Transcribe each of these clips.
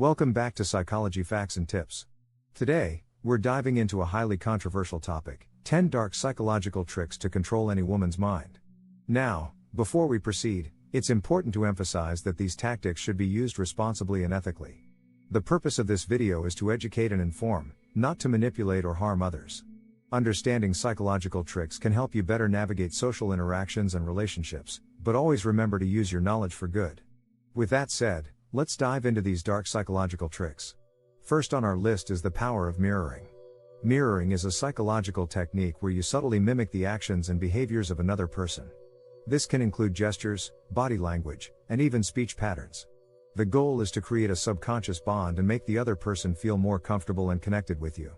Welcome back to Psychology Facts and Tips. Today, we're diving into a highly controversial topic: 10 dark psychological tricks to control any woman's mind. Now, before we proceed, it's important to emphasize that these tactics should be used responsibly and ethically. The purpose of this video is to educate and inform, not to manipulate or harm others. Understanding psychological tricks can help you better navigate social interactions and relationships, but always remember to use your knowledge for good. With that said, let's dive into these dark psychological tricks. First on our list is the power of mirroring. Mirroring is a psychological technique where you subtly mimic the actions and behaviors of another person. This can include gestures, body language, and even speech patterns. The goal is to create a subconscious bond and make the other person feel more comfortable and connected with you.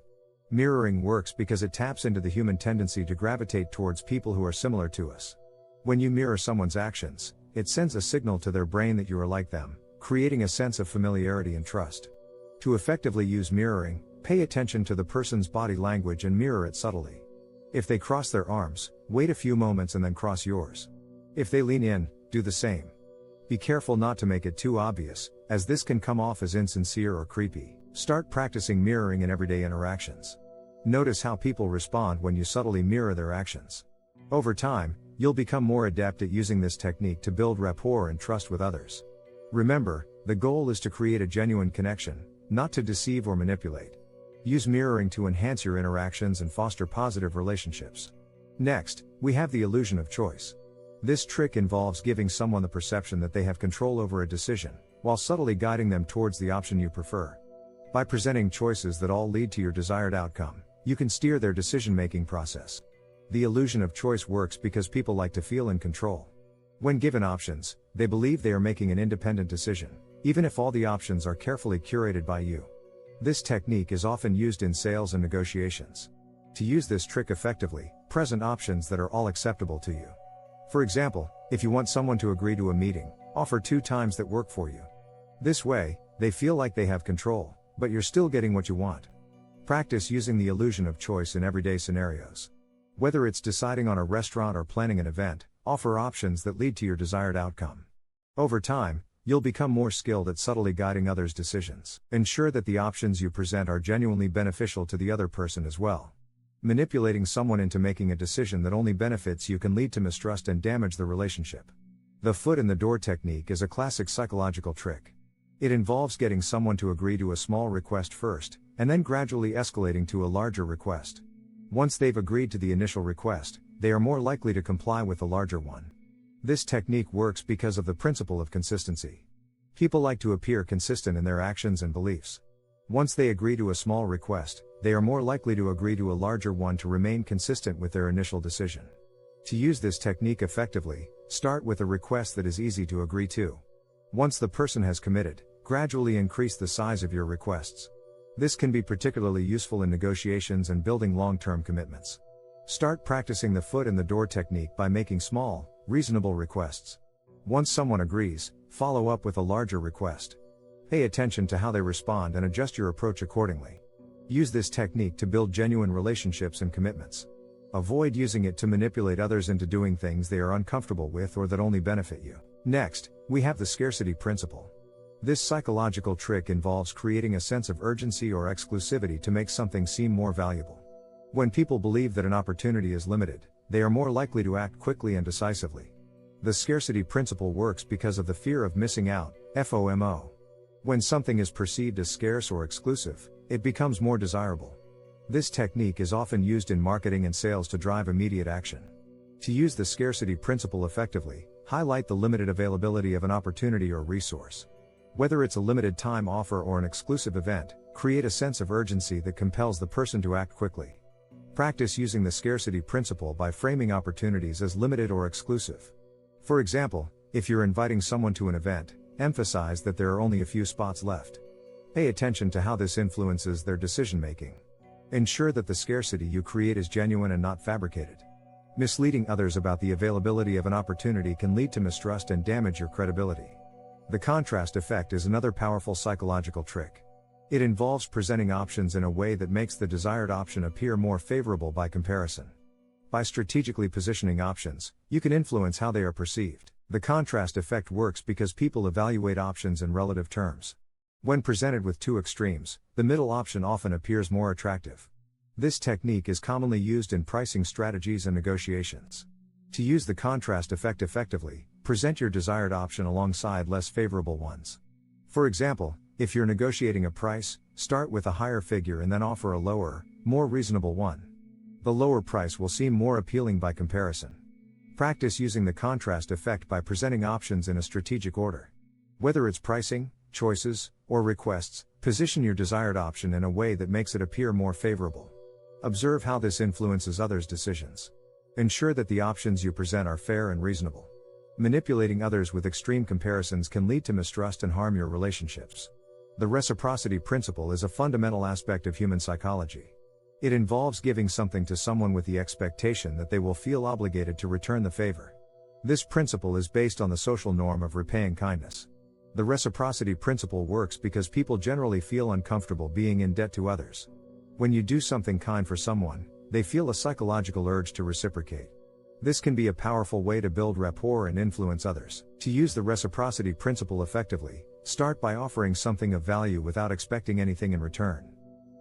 Mirroring works because it taps into the human tendency to gravitate towards people who are similar to us. When you mirror someone's actions, it sends a signal to their brain that you are like them, creating a sense of familiarity and trust. To effectively use mirroring, pay attention to the person's body language and mirror it subtly. If they cross their arms, wait a few moments and then cross yours. If they lean in, do the same. Be careful not to make it too obvious, as this can come off as insincere or creepy. Start practicing mirroring in everyday interactions. Notice how people respond when you subtly mirror their actions. Over time, you'll become more adept at using this technique to build rapport and trust with others. Remember, the goal is to create a genuine connection, not to deceive or manipulate. Use mirroring to enhance your interactions and foster positive relationships. Next, we have the illusion of choice. This trick involves giving someone the perception that they have control over a decision, while subtly guiding them towards the option you prefer. By presenting choices that all lead to your desired outcome, you can steer their decision-making process. The illusion of choice works because people like to feel in control. When given options, they believe they are making an independent decision, even if all the options are carefully curated by you. This technique is often used in sales and negotiations. To use this trick effectively, present options that are all acceptable to you. For example, if you want someone to agree to a meeting, offer 2 times that work for you. This way, they feel like they have control, but you're still getting what you want. Practice using the illusion of choice in everyday scenarios. Whether it's deciding on a restaurant or planning an event, offer options that lead to your desired outcome. Over time, you'll become more skilled at subtly guiding others' decisions. Ensure that the options you present are genuinely beneficial to the other person as well. Manipulating someone into making a decision that only benefits you can lead to mistrust and damage the relationship. The foot in the door technique is a classic psychological trick. It involves getting someone to agree to a small request first, and then gradually escalating to a larger request. Once they've agreed to the initial request, they are more likely to comply with the larger one. This technique works because of the principle of consistency. People like to appear consistent in their actions and beliefs. Once they agree to a small request, they are more likely to agree to a larger one to remain consistent with their initial decision. To use this technique effectively, start with a request that is easy to agree to. Once the person has committed, gradually increase the size of your requests. This can be particularly useful in negotiations and building long-term commitments. Start practicing the foot in the door technique by making small, reasonable requests. Once someone agrees, follow up with a larger request. Pay attention to how they respond and adjust your approach accordingly. Use this technique to build genuine relationships and commitments. Avoid using it to manipulate others into doing things they are uncomfortable with or that only benefit you. Next, we have the scarcity principle. This psychological trick involves creating a sense of urgency or exclusivity to make something seem more valuable. When people believe that an opportunity is limited, they are more likely to act quickly and decisively. The scarcity principle works because of the fear of missing out, FOMO. When something is perceived as scarce or exclusive, it becomes more desirable. This technique is often used in marketing and sales to drive immediate action. To use the scarcity principle effectively, highlight the limited availability of an opportunity or resource. Whether it's a limited time offer or an exclusive event, create a sense of urgency that compels the person to act quickly. Practice using the scarcity principle by framing opportunities as limited or exclusive. For example, if you're inviting someone to an event, emphasize that there are only a few spots left. Pay attention to how this influences their decision-making. Ensure that the scarcity you create is genuine and not fabricated. Misleading others about the availability of an opportunity can lead to mistrust and damage your credibility. The contrast effect is another powerful psychological trick. It involves presenting options in a way that makes the desired option appear more favorable by comparison. By strategically positioning options, you can influence how they are perceived. The contrast effect works because people evaluate options in relative terms. When presented with two extremes, the middle option often appears more attractive. This technique is commonly used in pricing strategies and negotiations. To use the contrast effect effectively, present your desired option alongside less favorable ones. For example, if you're negotiating a price, start with a higher figure and then offer a lower, more reasonable one. The lower price will seem more appealing by comparison. Practice using the contrast effect by presenting options in a strategic order. Whether it's pricing, choices, or requests, position your desired option in a way that makes it appear more favorable. Observe how this influences others' decisions. Ensure that the options you present are fair and reasonable. Manipulating others with extreme comparisons can lead to mistrust and harm your relationships. The reciprocity principle is a fundamental aspect of human psychology. It involves giving something to someone with the expectation that they will feel obligated to return the favor. This principle is based on the social norm of repaying kindness. The reciprocity principle works because people generally feel uncomfortable being in debt to others. When you do something kind for someone, they feel a psychological urge to reciprocate. This can be a powerful way to build rapport and influence others. To use the reciprocity principle effectively, start by offering something of value without expecting anything in return.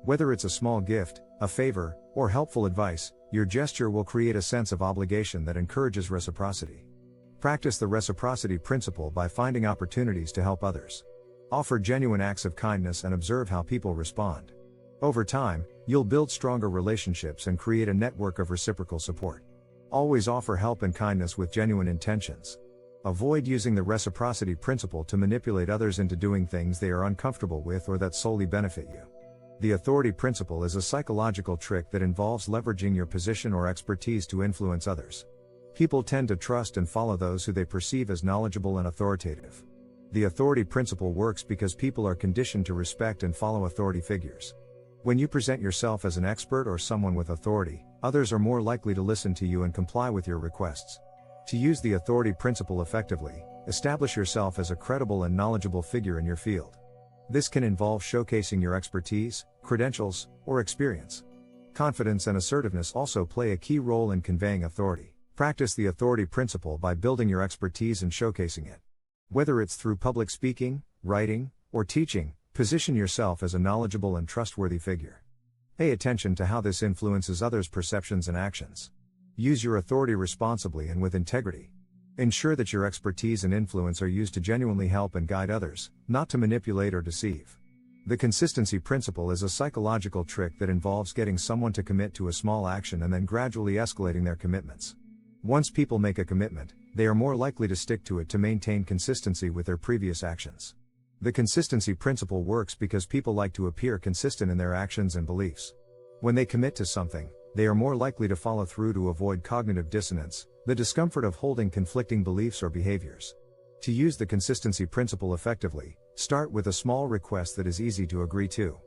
Whether it's a small gift, a favor, or helpful advice, your gesture will create a sense of obligation that encourages reciprocity. Practice the reciprocity principle by finding opportunities to help others. Offer genuine acts of kindness and observe how people respond. Over time, you'll build stronger relationships and create a network of reciprocal support. Always offer help and kindness with genuine intentions. Avoid using the reciprocity principle to manipulate others into doing things they are uncomfortable with or that solely benefit you. The authority principle is a psychological trick that involves leveraging your position or expertise to influence others. People tend to trust and follow those who they perceive as knowledgeable and authoritative. The authority principle works because people are conditioned to respect and follow authority figures. When you present yourself as an expert or someone with authority, others are more likely to listen to you and comply with your requests. To use the authority principle effectively, establish yourself as a credible and knowledgeable figure in your field. This can involve showcasing your expertise, credentials, or experience. Confidence and assertiveness also play a key role in conveying authority. Practice the authority principle by building your expertise and showcasing it. Whether it's through public speaking, writing, or teaching, position yourself as a knowledgeable and trustworthy figure. Pay attention to how this influences others' perceptions and actions. Use your authority responsibly and with integrity. Ensure that your expertise and influence are used to genuinely help and guide others, not to manipulate or deceive. The consistency principle is a psychological trick that involves getting someone to commit to a small action and then gradually escalating their commitments. Once people make a commitment, they are more likely to stick to it to maintain consistency with their previous actions. The consistency principle works because people like to appear consistent in their actions and beliefs. When they commit to something, they are more likely to follow through to avoid cognitive dissonance, the discomfort of holding conflicting beliefs or behaviors. To use the consistency principle effectively, start with a small request that is easy to agree to.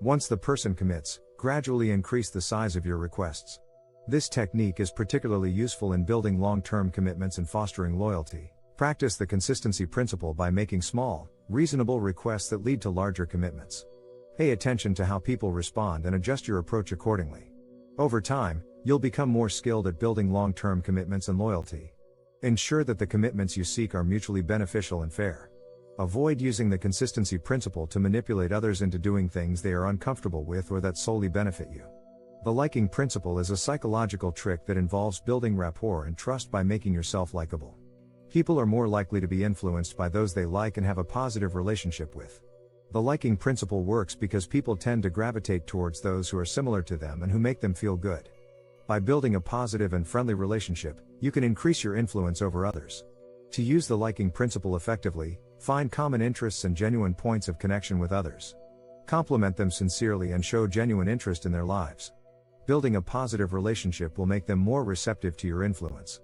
Once the person commits, gradually increase the size of your requests. This technique is particularly useful in building long-term commitments and fostering loyalty. Practice the consistency principle by making small, reasonable requests that lead to larger commitments. Pay attention to how people respond and adjust your approach accordingly. Over time, you'll become more skilled at building long-term commitments and loyalty. Ensure that the commitments you seek are mutually beneficial and fair. Avoid using the consistency principle to manipulate others into doing things they are uncomfortable with or that solely benefit you. The liking principle is a psychological trick that involves building rapport and trust by making yourself likable. People are more likely to be influenced by those they like and have a positive relationship with. The liking principle works because people tend to gravitate towards those who are similar to them and who make them feel good. By building a positive and friendly relationship, you can increase your influence over others. To use the liking principle effectively, find common interests and genuine points of connection with others. Compliment them sincerely and show genuine interest in their lives. Building a positive relationship will make them more receptive to your influence.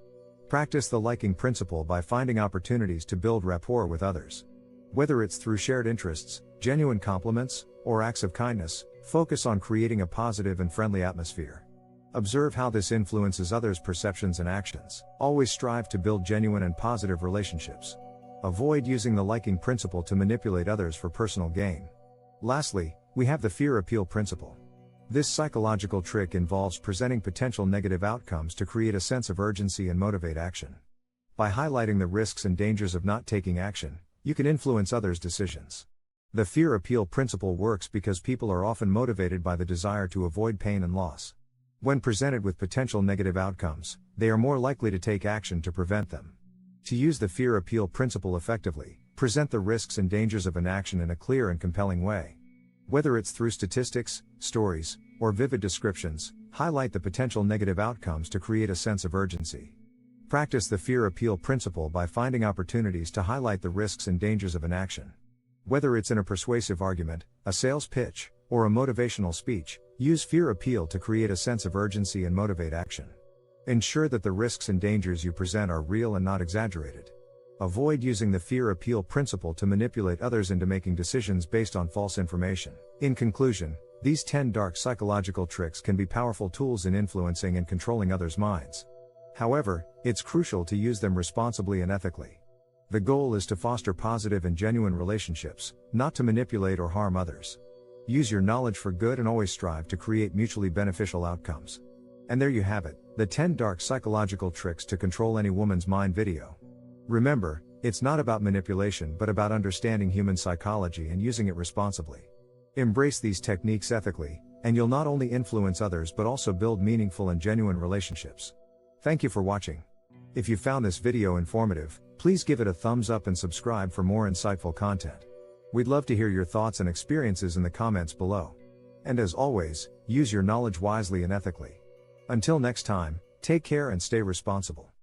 Practice the liking principle by finding opportunities to build rapport with others. Whether it's through shared interests, genuine compliments, or acts of kindness, focus on creating a positive and friendly atmosphere. Observe how this influences others' perceptions and actions. Always strive to build genuine and positive relationships. Avoid using the liking principle to manipulate others for personal gain. Lastly, we have the fear appeal principle. This psychological trick involves presenting potential negative outcomes to create a sense of urgency and motivate action. By highlighting the risks and dangers of not taking action, you can influence others' decisions. The fear appeal principle works because people are often motivated by the desire to avoid pain and loss. When presented with potential negative outcomes, they are more likely to take action to prevent them. To use the fear appeal principle effectively, present the risks and dangers of an action in a clear and compelling way. Whether it's through statistics, stories, or vivid descriptions, highlight the potential negative outcomes to create a sense of urgency. Practice the fear appeal principle by finding opportunities to highlight the risks and dangers of an action. Whether it's in a persuasive argument, a sales pitch, or a motivational speech, use fear appeal to create a sense of urgency and motivate action. Ensure that the risks and dangers you present are real and not exaggerated. Avoid using the fear appeal principle to manipulate others into making decisions based on false information. In conclusion, these 10 dark psychological tricks can be powerful tools in influencing and controlling others' minds. However, it's crucial to use them responsibly and ethically. The goal is to foster positive and genuine relationships, not to manipulate or harm others. Use your knowledge for good and always strive to create mutually beneficial outcomes. And there you have it, the 10 dark psychological tricks to control any woman's mind video. Remember, it's not about manipulation but about understanding human psychology and using it responsibly. Embrace these techniques ethically, and you'll not only influence others but also build meaningful and genuine relationships. Thank you for watching. If you found this video informative, please give it a thumbs up and subscribe for more insightful content. We'd love to hear your thoughts and experiences in the comments below. And as always, use your knowledge wisely and ethically. Until next time, take care and stay responsible.